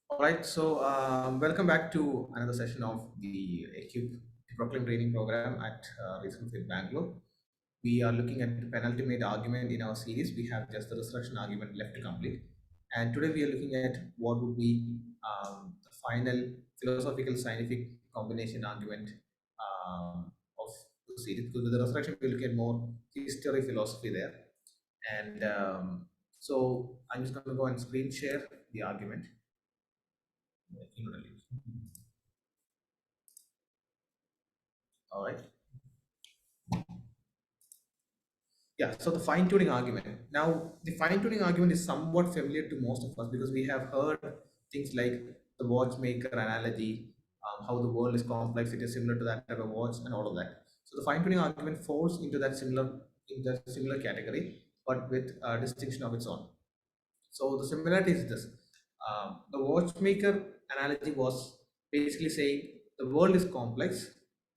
All right, so welcome back to another session of the Equipe Brooklyn Training Program at Recent Fit Bangalore. We are looking at the penultimate argument in our series. We have just the resurrection argument left to complete. And today we are looking at what would be the final philosophical scientific combination argument of the series. Because with the resurrection, we look at more history philosophy there. And so I'm just going to go and screen share the argument. All right. Yeah, so the fine tuning argument. Now, the fine tuning argument is somewhat familiar to most of us because we have heard things like the watchmaker analogy, how the world is complex, it is similar to that type of watch, and all of that. So the fine tuning argument falls into that similar category, but with a distinction of its own. So the similarity is this: the watchmaker analogy was basically saying the world is complex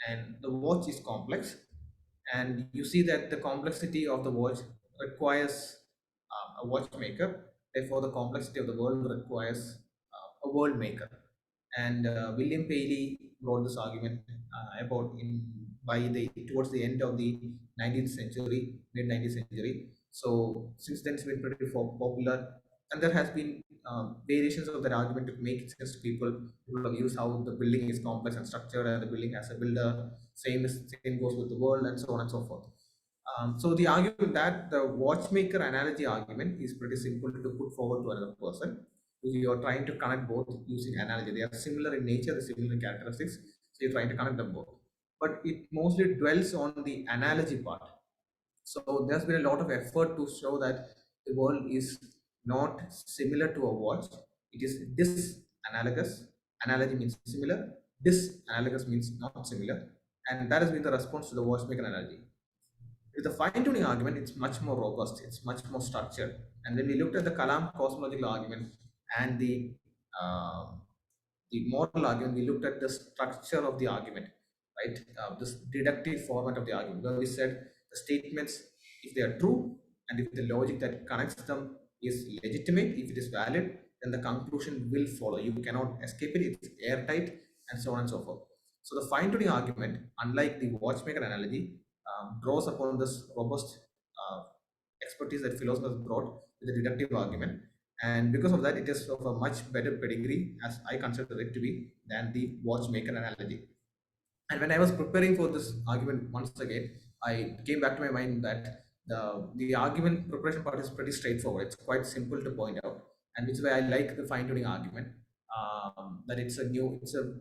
and the watch is complex, and you see that the complexity of the watch requires a watchmaker. Therefore, the complexity of the world requires a world maker. And William Paley brought this argument about in by the towards the end of the 19th century, mid 19th century. So since then, it's been pretty popular, and there has been variations of that argument to make sense to people. People have used how the building is complex and structured, and the building has a builder. Same goes with the world, and so on and so forth. So the argument that the watchmaker analogy argument is pretty simple to put forward to another person. You are trying to connect both using analogy. They are similar in nature, the similar in characteristics. So you're trying to connect them both. But it mostly dwells on the analogy part. So there's been a lot of effort to show that the world is not similar to a watch. It is disanalogous. Analogy means similar. Disanalogous means not similar. And that has been the response to the watchmaker analogy. With the fine-tuning argument, it's much more robust, it's much more structured. And when we looked at the Kalam cosmological argument and the moral argument, we looked at the structure of the argument, right? This deductive format of the argument, where we said the statements, if they are true, and if the logic that connects them is legitimate, if it is valid, then the conclusion will follow. You cannot escape it, it's airtight, and so on and so forth. So the fine-tuning argument, unlike the watchmaker analogy, draws upon this robust uh, expertise that philosophers brought with the deductive argument. And because of that, it is of a much better pedigree, as I consider it to be, than the watchmaker analogy. And when I was preparing for this argument once again, I came back to my mind that the argument preparation part is pretty straightforward. It's quite simple to point out, and which is why I like the fine tuning argument. That it's a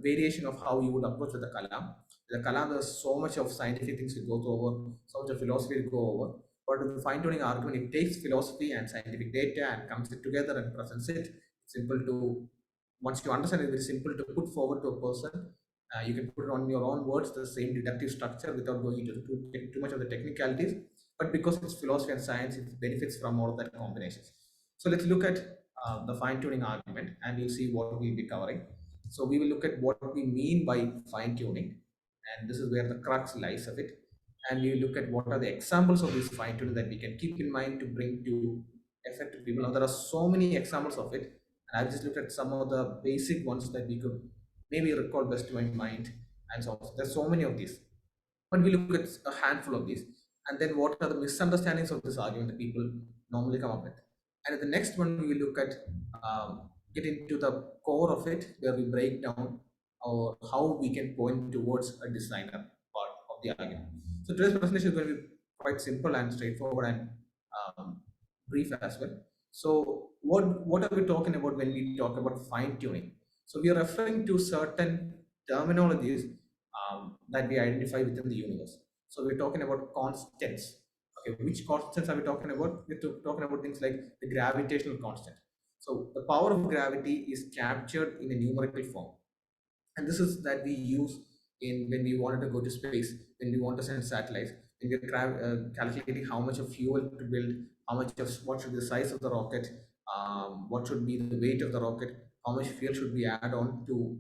variation of how you would approach with the Kalam. The Kalam, there's so much of scientific things to go over, so much of philosophy to go over. But with the fine tuning argument, it takes philosophy and scientific data and comes it together and presents it. It's simple to once you understand it, it's very simple to put forward to a person. You can put it on your own words, the same deductive structure without going into too much of the technicalities. But because it's philosophy and science, it benefits from all of that combinations. So let's look at the fine-tuning argument, and you'll see what we'll be covering. So we will look at what we mean by fine-tuning, and this is where the crux lies of it. And we look at what are the examples of this fine-tuning that we can keep in mind to bring to effective people. Now there are so many examples of it, and I've just looked at some of the basic ones that we could maybe recall best to my mind, and so on. There's so many of these, but we look at a handful of these, and then what are the misunderstandings of this argument that people normally come up with. And in the next one, we will look at get into the core of it, where we break down or how we can point towards a designer part of the argument. So today's presentation is going to be quite simple and straightforward and um, brief as well. So what are we talking about when we talk about fine tuning? So we are referring to certain terminologies that we identify within the universe. So we're talking about constants. Okay, which constants are we talking about? We're talking about things like the gravitational constant. So the power of gravity is captured in a numerical form, and this is that we use in when we wanted to go to space, when we want to send satellites, when we're calculating how much of fuel to build, how much of what should be the size of the rocket, what should be the weight of the rocket, how much fuel should we add on to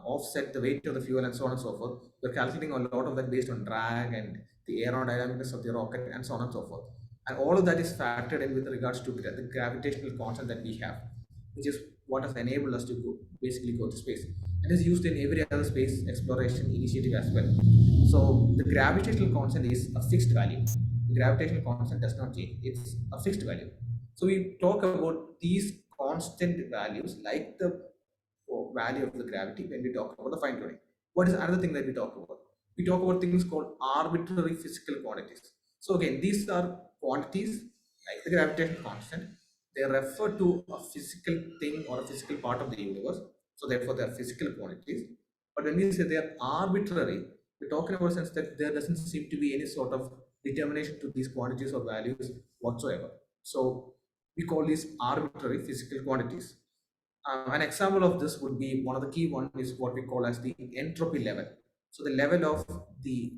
offset the weight of the fuel, and so on and so forth. We're calculating a lot of that based on drag and the aerodynamics of the rocket, and so on and so forth. and all of that is factored in with regards to the gravitational constant that we have, which is what has enabled us to basically go to space, and is used in every other space exploration initiative as well. So the gravitational constant is a fixed value. The gravitational constant does not change, it's a fixed value. So we talk about these constant values like the value of the gravity when we talk about the fine tuning. What is another thing that we talk about? We talk about things called arbitrary physical quantities. So again, these are quantities like the gravitational constant. They refer to a physical thing or a physical part of the universe. So therefore, they are physical quantities. But when we say they are arbitrary, we're talking about a sense that there doesn't seem to be any sort of determination to these quantities or values whatsoever. So we call these arbitrary physical quantities. An example of this would be one of the key one is what we call as the entropy level. So the level of the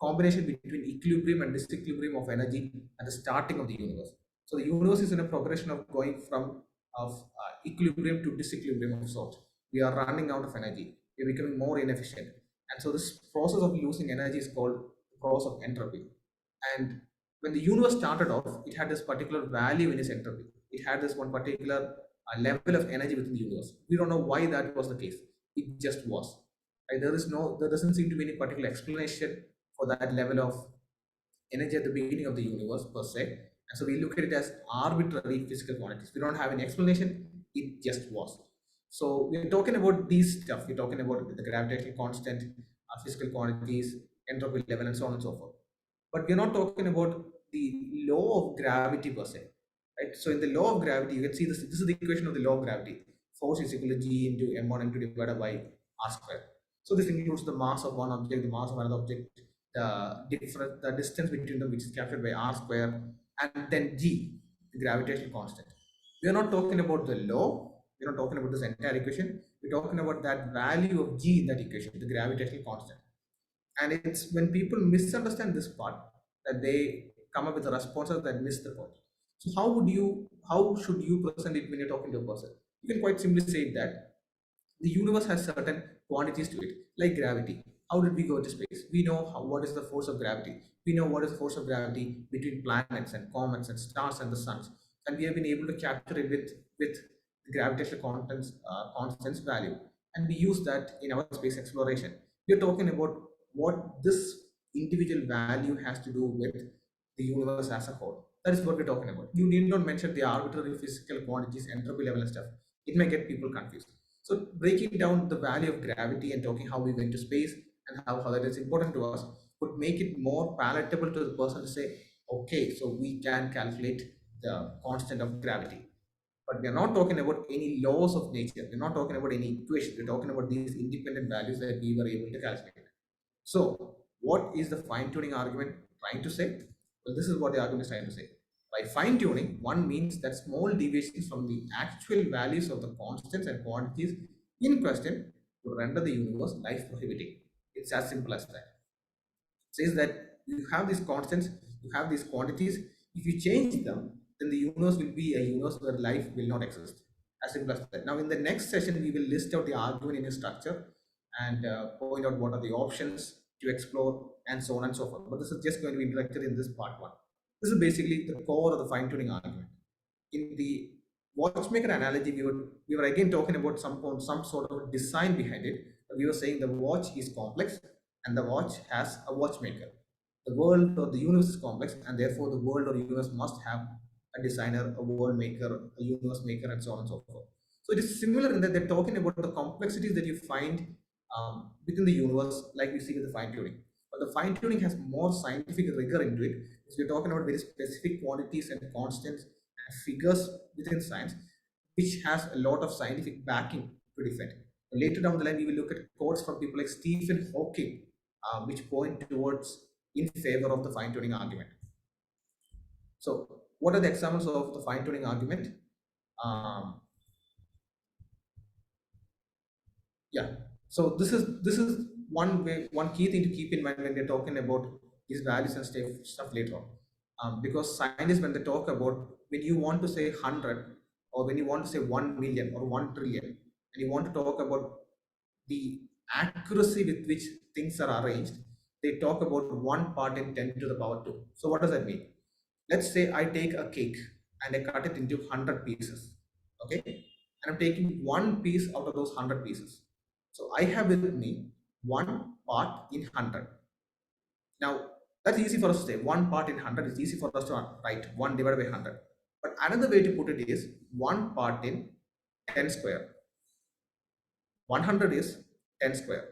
combination between equilibrium and disequilibrium of energy at the starting of the universe. So the universe is in a progression of going from equilibrium to disequilibrium of sorts. We are running out of energy. We are becoming more inefficient, and so this process of losing energy is called the process of entropy. And when the universe started off, it had this particular value in its entropy. It had this one particular level of energy within the universe. We don't know why that was the case. It just was. Right? There doesn't seem to be any particular explanation for that level of energy at the beginning of the universe per se. And so we look at it as arbitrary physical quantities. We don't have an explanation. It just was. So we're talking about these stuff. We're talking about the gravitational constant, physical quantities, entropy level, and so on and so forth. But we're not talking about the law of gravity per se, right? So in the law of gravity, you can see this. This is the equation of the law of gravity. Force is equal to G into m1 m2 divided by r square. So this includes the mass of one object, the mass of another object, the distance between them, which is captured by r square, and then G, the gravitational constant. We are not talking about the law. We're not talking about this entire equation. We're talking about that value of G in that equation, the gravitational constant. And it's when people misunderstand this part that they come up with the responses that miss the point. So how should you present it when you're talking to a person? You can quite simply say that the universe has certain quantities to it, like gravity. How did we go to space? We know what is the force of gravity. We know what is the force of gravity between planets and comets and stars and the suns, and we have been able to capture it with the gravitational constants value, and we use that in our space exploration. We are talking about what this individual value has to do with the universe as a whole. That is what we're talking about. You need not mention the arbitrary physical quantities, entropy level, and stuff. It may get people confused. So breaking down the value of gravity and talking how we went to space and how that is important to us would make it more palatable to the person to say, okay, so we can calculate the constant of gravity. But we are not talking about any laws of nature. We're not talking about any equation. We're talking about these independent values that we were able to calculate. So, what is the fine tuning argument trying to say? Well, this is what the argument is trying to say. By fine tuning, one means that small deviations from the actual values of the constants and quantities in question would render the universe life prohibiting. It's as simple as that. It says that you have these constants, you have these quantities. If you change them, then the universe will be a universe where life will not exist. As simple as that. Now, in the next session, we will list out the argument in its structure and point out what are the options to explore and so on and so forth. But this is just going to be introduced in this part one. This is basically the core of the fine tuning argument. In the watchmaker analogy, we were again talking about some sort of design behind it. We were saying the watch is complex and the watch has a watchmaker. The world or the universe is complex, and therefore the world or universe must have a designer, a world maker, a universe maker, and so on and so forth. So it is similar in that they're talking about the complexities that you find within the universe, like we see with the fine tuning. But the fine tuning has more scientific rigor into it. So we're talking about very specific quantities and constants and figures within science, which has a lot of scientific backing to defend. Later down the line, we will look at quotes from people like Stephen Hawking, which point towards in favor of the fine tuning argument. So, what are the examples of the fine tuning argument? Um, yeah, so this is one key thing to keep in mind when we're talking about these values and stuff later on, because scientists, when they talk about, when you want to say 100 or when you want to say 1 million or 1 trillion, and you want to talk about the accuracy with which things are arranged, they talk about 1 part in 10 to the power 2. So what does that mean? Let's say I take a cake and I cut it into 100 pieces. Okay. And I'm taking one piece out of those 100 pieces. So I have with me one part in 100. Now, that's easy for us to say. One part in 100 is easy for us to write 1 divided by 100. But another way to put it is one part in 10 square. 100 is 10 square.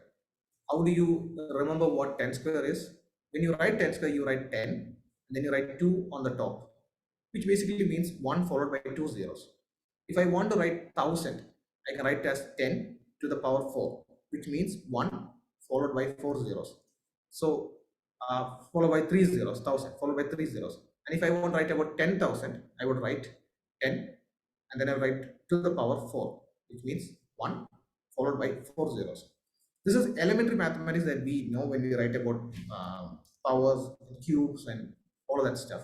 How do you remember what 10 square is? When you write 10 square, you write 10, and then you write 2 on the top, which basically means 1 followed by 2 zeros. If I want to write 1000, I can write as 10 to the power 4, which means 1 followed by 4 zeros. So, followed by 3 zeros, 1000, followed by 3 zeros. And if I want to write about 10,000, I would write 10, and then I write to the power 4, which means 1 followed by 4 zeros. This is elementary mathematics that we know when we write about powers, cubes, and all of that stuff.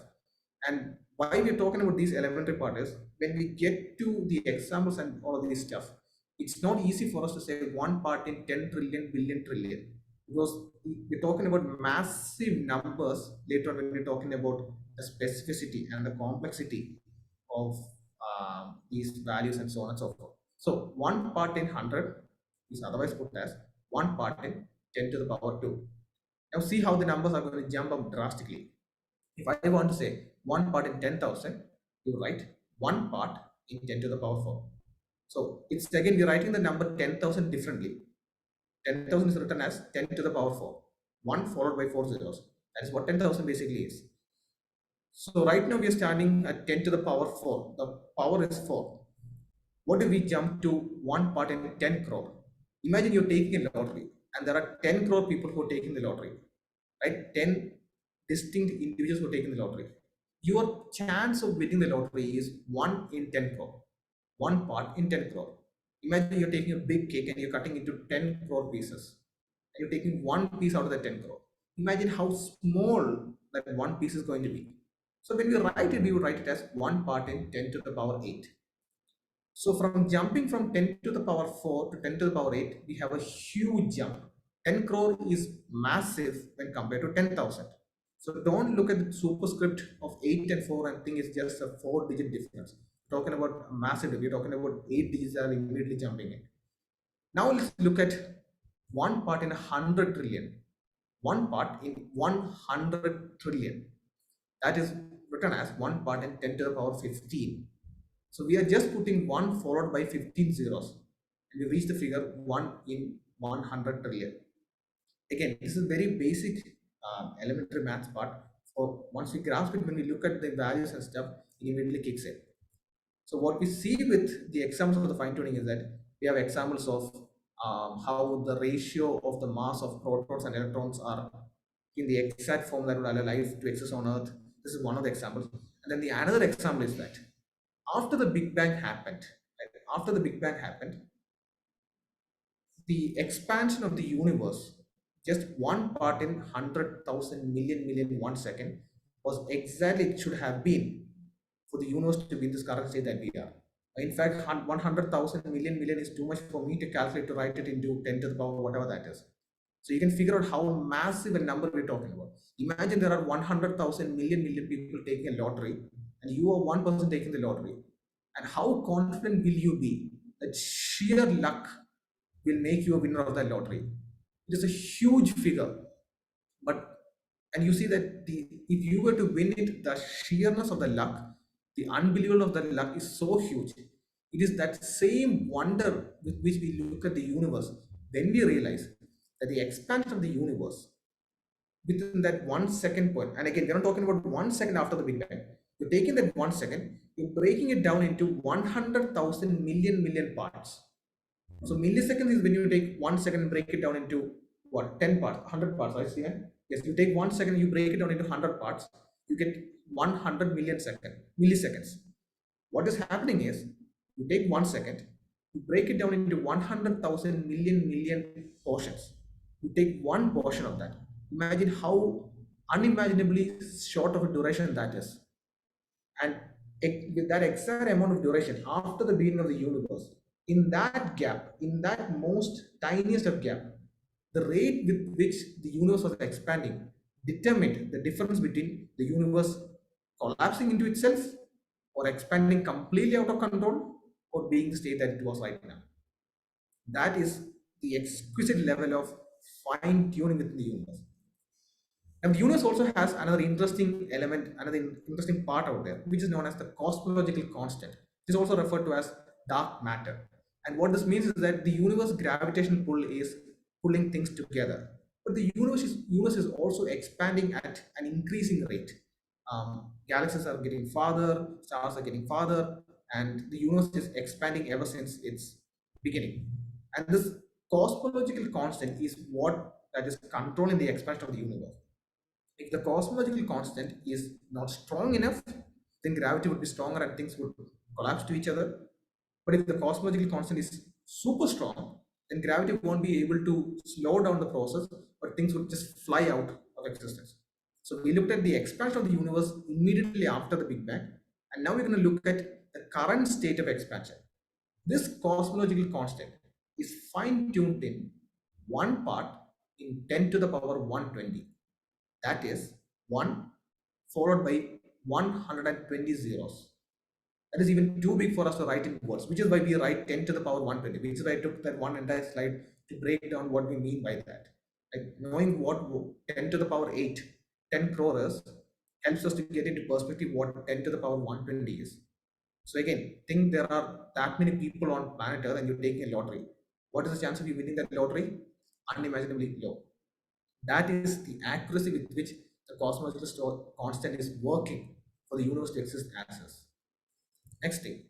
And why we're talking about these elementary part is when we get to the examples and all of these stuff, it's not easy for us to say one part in 10 trillion, billion, trillion, because we're talking about massive numbers later on when we're talking about the specificity and the complexity of these values and so on and so forth. So one part in 100 is otherwise put as 1 part in 10 to the power 2. Now see how the numbers are going to jump up drastically. If I want to say 1 part in 10,000, you write 1 part in 10 to the power 4. So it's again, we're writing the number 10,000 differently. 10,000 is written as 10 to the power 4. 1 followed by 4 zeros. That is what 10,000 basically is. So right now we are standing at 10 to the power 4. The power is 4. What if we jump to 1 part in 10 crore? Imagine you're taking a lottery and there are 10 crore people who are taking the lottery, right? 10 distinct individuals who are taking the lottery. Your chance of winning the lottery is 1 in 10 crore, 1 part in 10 crore. Imagine you're taking a big cake and you're cutting into 10 crore pieces. And you're taking one piece out of the 10 crore. Imagine how small that one piece is going to be. So when we write it, we would write it as 1 part in 10 to the power 8. So from jumping from 10 to the power 4 to 10 to the power 8, we have a huge jump. 10 crore is massive when compared to 10,000. So don't look at the superscript of 8 and 4 and think it's just a 4-digit difference. We're talking about a massive, we're talking about 8 digits are immediately jumping in. Now let's look at 1 part in 100 trillion. 1 part in 100 trillion. That is written as 1 part in 10 to the power 15. So we are just putting 1 followed by 15 zeros. And we reach the figure 1 in 100 trillion. Again, this is very basic elementary maths part. So once we grasp it, when we look at the values and stuff, it immediately kicks in. So what we see with the examples of the fine tuning is that we have examples of how the ratio of the mass of protons and electrons are in the exact form that would allow life to exist on Earth. This is one of the examples. And then the another example is that after the Big Bang happened, after the Big Bang happened, the expansion of the universe, just 1 part in 100,000 million 1 second, was exactly it should have been for the universe to be in this current state that we are. In fact, 100,000 million is too much for me to calculate to write it into 10 to the power, whatever that is. So you can figure out how massive a number we're talking about. Imagine there are 100,000 million people taking a lottery, and you are one person taking the lottery. And how confident will you be that sheer luck will make you a winner of that lottery? It is a huge figure, but and you see that if you were to win it, the sheerness of the luck, the unbelievable of the luck is so huge. It is that same wonder with which we look at the universe when we realize that the expansion of the universe within that 1 second point, and again, we're not talking about 1 second after the Big Bang. You're taking that 1 second, you're breaking it down into 100,000 million parts. So milliseconds is when you take 1 second and break it down into what, 10 parts, 100 parts, right? See, yes, you take 1 second, you break it down into 100 parts, you get 100 milliseconds. What is happening is you take 1 second, you break it down into 100,000 million portions. You take one portion of that. Imagine how unimaginably short of a duration that is. And with that exact amount of duration after the beginning of the universe, in that gap, in that most tiniest of gap, the rate with which the universe was expanding determined the difference between the universe collapsing into itself, or expanding completely out of control, or being the state that it was right now. That is the exquisite level of fine tuning within the universe. And the universe also has another interesting element, another interesting part out there, which is known as the cosmological constant. It is also referred to as dark matter. And what this means is that the universe gravitational pull is pulling things together. But the universe is also expanding at an increasing rate. Galaxies are getting farther, stars are getting farther, and the universe is expanding ever since its beginning. And this cosmological constant is what that is controlling the expansion of the universe. If the cosmological constant is not strong enough, then gravity would be stronger and things would collapse to each other. But if the cosmological constant is super strong, then gravity won't be able to slow down the process, but things would just fly out of existence. So we looked at the expansion of the universe immediately after the Big Bang, and now we're going to look at the current state of expansion. This cosmological constant is fine-tuned in one part in 10 to the power 120. That is 1 followed by 120 zeros. That is even too big for us to write in words, which is why we write 10 to the power 120, which is why I took that one entire slide to break down what we mean by that. Like knowing what 10 to the power 8, 10 crore is, helps us to get into perspective what 10 to the power 120 is. So again, think there are that many people on planet Earth and you're taking a lottery. What is the chance of you winning that lottery? Unimaginably low. That is the accuracy with which the cosmological constant is working for the universe to exist as is. Next thing,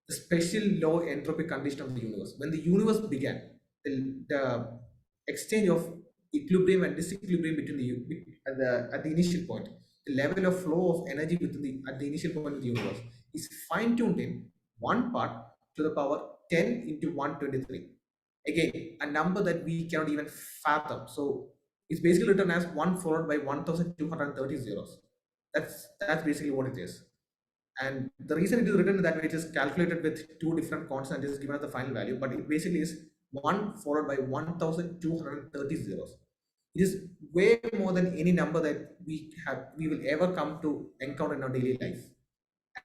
the special low entropy condition of the universe. When the universe began, the exchange of equilibrium and disequilibrium between at the initial point, the level of flow of energy at the initial point of the universe is fine-tuned in one part to the power 10 into 123. Again, a number that we cannot even fathom. So it's basically written as 1 followed by 1230 zeros. That's basically what it is. And the reason it is written that way, it is calculated with two different constants and is given as the final value, but it basically is 1 followed by 1230 zeros. It is way more than any number that we will ever come to encounter in our daily life.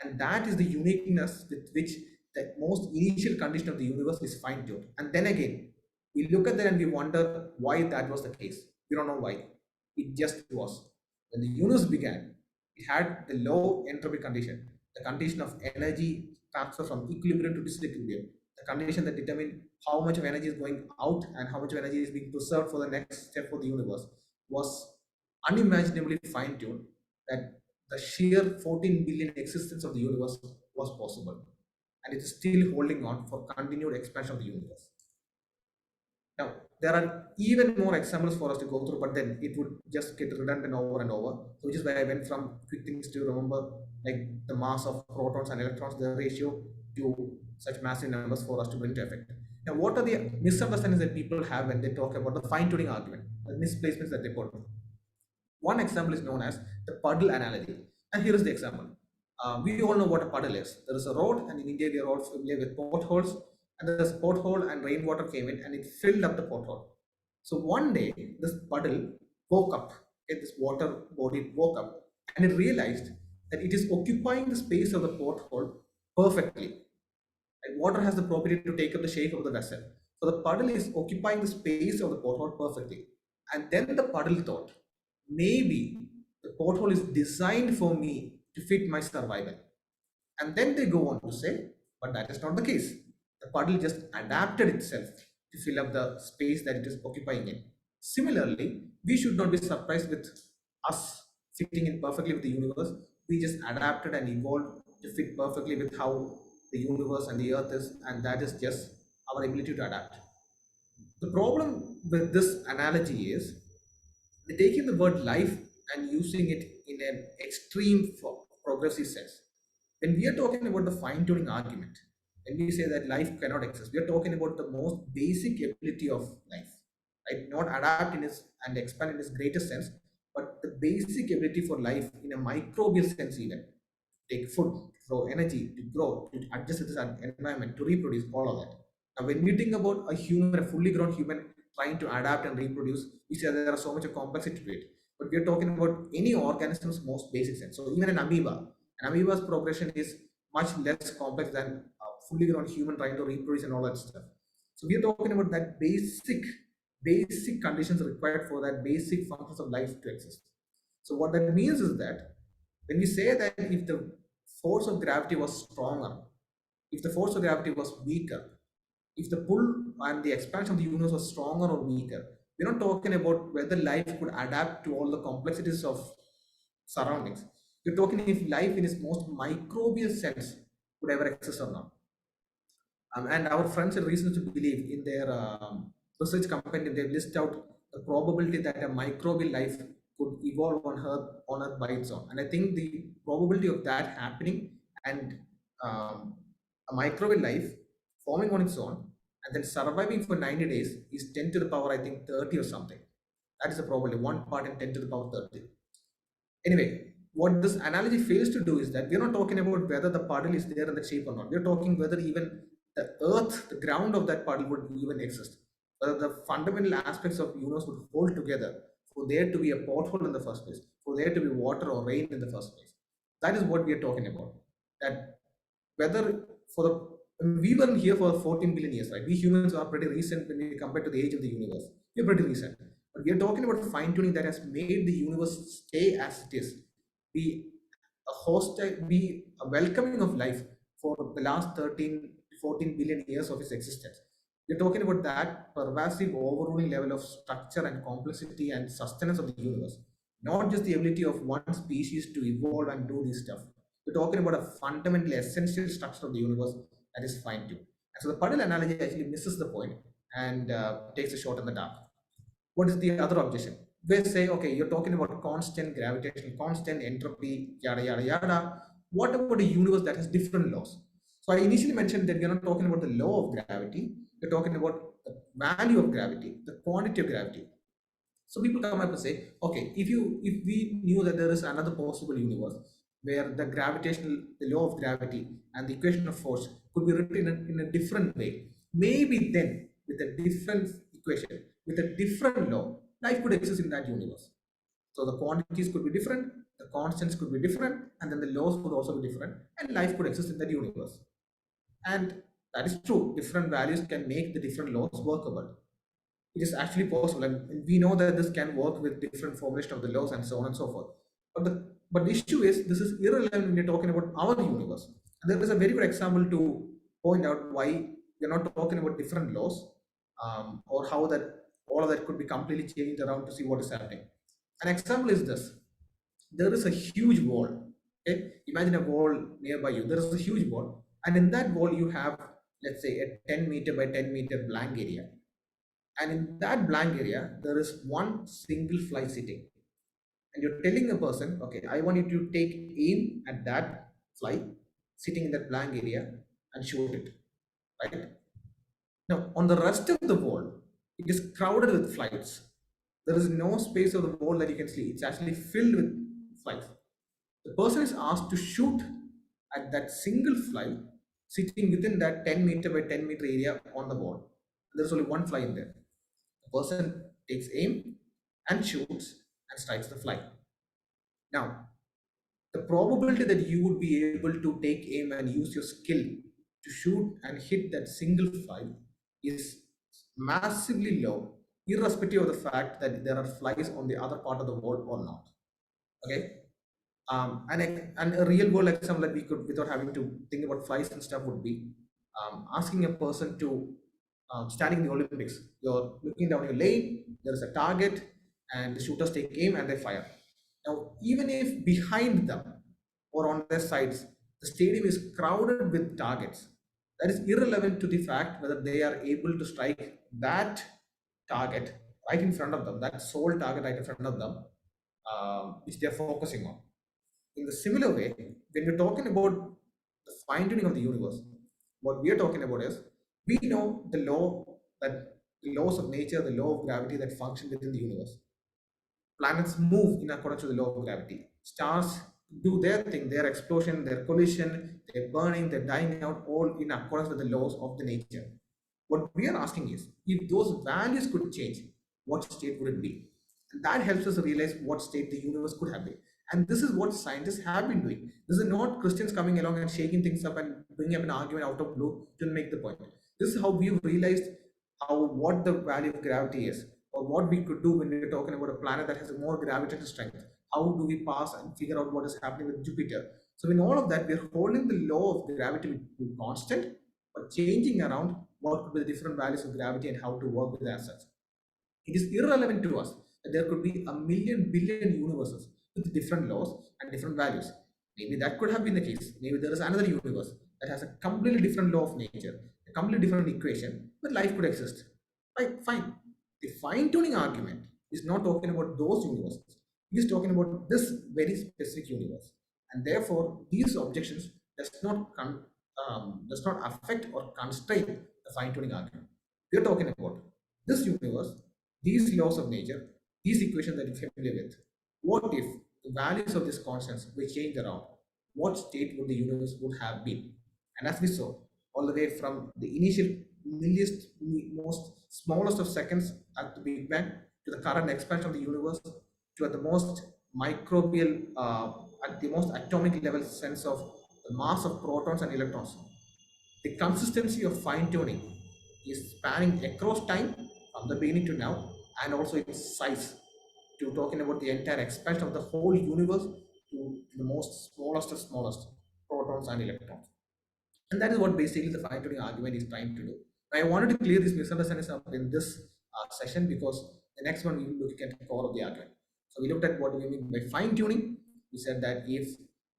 And that is the uniqueness with which the most initial condition of the universe is fine-tuned. And then again, we look at that and we wonder why that was the case. We don't know why. It just was. When the universe began, it had the low entropy condition, the condition of energy transfer from equilibrium to disequilibrium, the condition that determined how much of energy is going out and how much of energy is being preserved for the next step for the universe, was unimaginably fine-tuned that the sheer 14 billion existence of the universe was possible, and it is still holding on for continued expansion of the universe. Now, there are even more examples for us to go through, but then it would just get redundant over and over. So which is why I went from quick things to remember, like the mass of protons and electrons, the ratio, to such massive numbers for us to bring to effect. Now, what are the misunderstandings that people have when they talk about the fine-tuning argument, the misplacements that they put? One example is known as the puddle analogy. And here is the example. We all know what a puddle is. There is a road, and in India, we are all familiar with potholes. And there's a pothole, and rainwater came in, and it filled up the pothole. So one day, this puddle woke up. This water body woke up, and it realized that it is occupying the space of the pothole perfectly. And water has the property to take up the shape of the vessel. So the puddle is occupying the space of the pothole perfectly. And then the puddle thought, maybe the porthole is designed for me to fit my survival. And then they go on to say, but that is not the case. The puddle just adapted itself to fill up the space that it is occupying in. Similarly, we should not be surprised with us fitting in perfectly with the universe. We just adapted and evolved to fit perfectly with how the universe and the earth is, and that is just our ability to adapt. The problem with this analogy is they're taking the word life and using it in an extreme progressive sense. When we are talking about the fine tuning argument, when we say that life cannot exist, we are talking about the most basic ability of life, right? Not adapt in its and expand in its greatest sense, but the basic ability for life in a microbial sense, even take food, grow energy, to grow, to adjust to this environment, to reproduce, all of that. Now, when we think about a human, a fully grown human trying to adapt and reproduce, we say there are so much of complexity to it. But we are talking about any organism's most basic sense. So even an amoeba, An amoeba's progression is much less complex than a fully grown human trying to reproduce and all that stuff. So we are talking about that basic conditions required for that basic functions of life to exist. So what that means is that when we say that if the force of gravity was stronger, if the force of gravity was weaker, if the pull and the expansion of the universe was stronger or weaker, we're not talking about whether life could adapt to all the complexities of surroundings. We're talking if life in its most microbial sense could ever exist or not. And our friends had reasons to believe in their research company, they list out the probability that a microbial life could evolve on Earth by its own. And I think the probability of that happening and a microbial life forming on its own and then surviving for 90 days is 10 to the power, I think, 30 or something. That is the probability, 1 part in 10 to the power 30. Anyway, what this analogy fails to do is that we're not talking about whether the puddle is there in the shape or not. We're talking whether even the earth, the ground of that puddle would even exist. Whether the fundamental aspects of the universe would hold together for there to be a pothole in the first place, for there to be water or rain in the first place. That is what we are talking about. That whether for the we weren't here for 14 billion years, right? We humans are pretty recent when we compare to the age of the universe. We're pretty recent. But we are talking about fine tuning that has made the universe stay as it is, be a host, be a welcoming of life for the last 13 to 14 billion years of its existence. We're talking about that pervasive overruling level of structure and complexity and sustenance of the universe, not just the ability of one species to evolve and do this stuff. We're talking about a fundamentally essential structure of the universe that is fine tuned. And so the puddle analogy actually misses the point and takes a shot in the dark. What is the other objection? They say, okay, you're talking about constant gravitation, constant entropy, yada, yada, yada. What about a universe that has different laws? So I initially mentioned that we're not talking about the law of gravity. We're talking about the value of gravity, the quantity of gravity. So people come up and say, okay, if we knew that there is another possible universe where the law of gravity and the equation of force could be written in a different way, maybe then with a different equation, with a different law, life could exist in that universe. So the quantities could be different, the constants could be different, and then the laws could also be different, and life could exist in that universe. And that is true. Different values can make the different laws workable. It is actually possible, and we know that this can work with different formulation of the laws and so on and so forth. But the issue is this is irrelevant when you're talking about our universe. And there is a very good example to point out why we're not talking about different laws, or how that all of that could be completely changed around to see what is happening. An example is this: there is a huge wall. Okay, imagine a wall nearby you. There is a huge wall, and in that wall you have, let's say, a 10-meter by 10-meter blank area, and in that blank area, there is one single fly sitting. And you're telling a person, okay, I want you to take aim at that fly sitting in that blank area and shoot it, right? Now, on the rest of the wall, it is crowded with flies. There is no space of the wall that you can see. It's actually filled with flies. The person is asked to shoot at that single fly sitting within that 10-meter by 10-meter area on the wall. There's only one fly in there. The person takes aim and shoots and strikes the fly. Now, the probability that you would be able to take aim and use your skill to shoot and hit that single fly is massively low, irrespective of the fact that there are flies on the other part of the wall or not. Okay. And a real world example that we could, without having to think about flies and stuff, would be asking a person to standing in the Olympics. You're looking down your lane, there is a target, and the shooters take aim and they fire. Now, even if behind them or on their sides, the stadium is crowded with targets, that is irrelevant to the fact whether they are able to strike that target right in front of them, that sole target right in front of them, which they are focusing on. In the similar way, when we're talking about the fine tuning of the universe, what we are talking about is we know the laws of nature, the law of gravity that function within the universe. Planets move in accordance to the law of gravity. Stars do their thing, their explosion, their collision, their burning, their dying out, all in accordance with the laws of the nature. What we are asking is, if those values could change, what state would it be? And that helps us realize what state the universe could have been. And this is what scientists have been doing. This is not Christians coming along and shaking things up and bringing up an argument out of blue to make the point. This is how we've realized how what the value of gravity is, or what we could do when we're talking about a planet that has a more gravitational strength. How do we pass and figure out what is happening with Jupiter? So in all of that, we're holding the law of gravity with constant, but changing around what could be the different values of gravity and how to work with assets. It is irrelevant to us that there could be a million billion universes with different laws and different values. Maybe that could have been the case. Maybe there is another universe that has a completely different law of nature, a completely different equation, but life could exist. Right, fine. The fine tuning argument is not talking about those universes. It is talking about this very specific universe. And therefore, these objections does not affect or constrain the fine tuning argument. We are talking about this universe, these laws of nature, these equations that you're familiar with. What if the values of these constants were changed around? What state would the universe would have been? And as we saw, all the way from the initial milliest, most smallest of seconds at the Big Bang to the current expansion of the universe to at the most microbial, at the most atomic level sense of the mass of protons and electrons. The consistency of fine tuning is spanning across time from the beginning to now, and also its size to talking about the entire expansion of the whole universe to the most smallest of smallest protons and electrons. And that is what basically the fine tuning argument is trying to do. I wanted to clear these misunderstandings up in this session because the next one we will look at the core of the argument. So we looked at what we mean by fine tuning. We said that if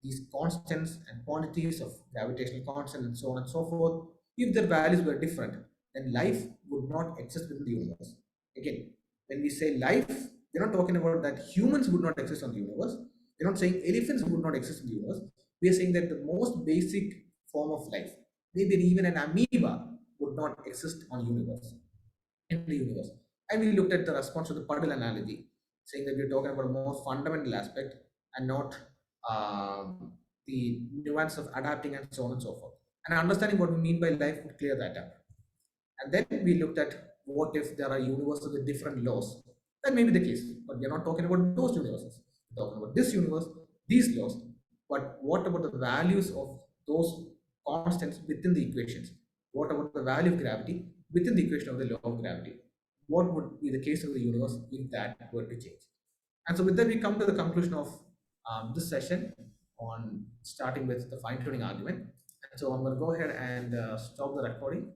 these constants and quantities of gravitational constant and so on and so forth, if their values were different, then life would not exist within the universe. Again, when we say life, we're not talking about that humans would not exist on the universe. We're not saying elephants would not exist in the universe. We are saying that the most basic form of life, maybe even an amoeba, would not exist on universe in the universe. And we looked at the response to the puddle analogy, saying that we're talking about a more fundamental aspect and not the nuance of adapting and so on and so forth. And understanding what we mean by life would clear that up. And then we looked at what if there are universes with different laws. That may be the case, but we're not talking about those universes. We're talking about this universe, these laws. But what about the values of those constants within the equations? What about the value of gravity within the equation of the law of gravity? What would be the case of the universe if that were to change? And so with that, we come to the conclusion of this session on starting with the fine tuning argument. And so I'm going to go ahead and stop the recording.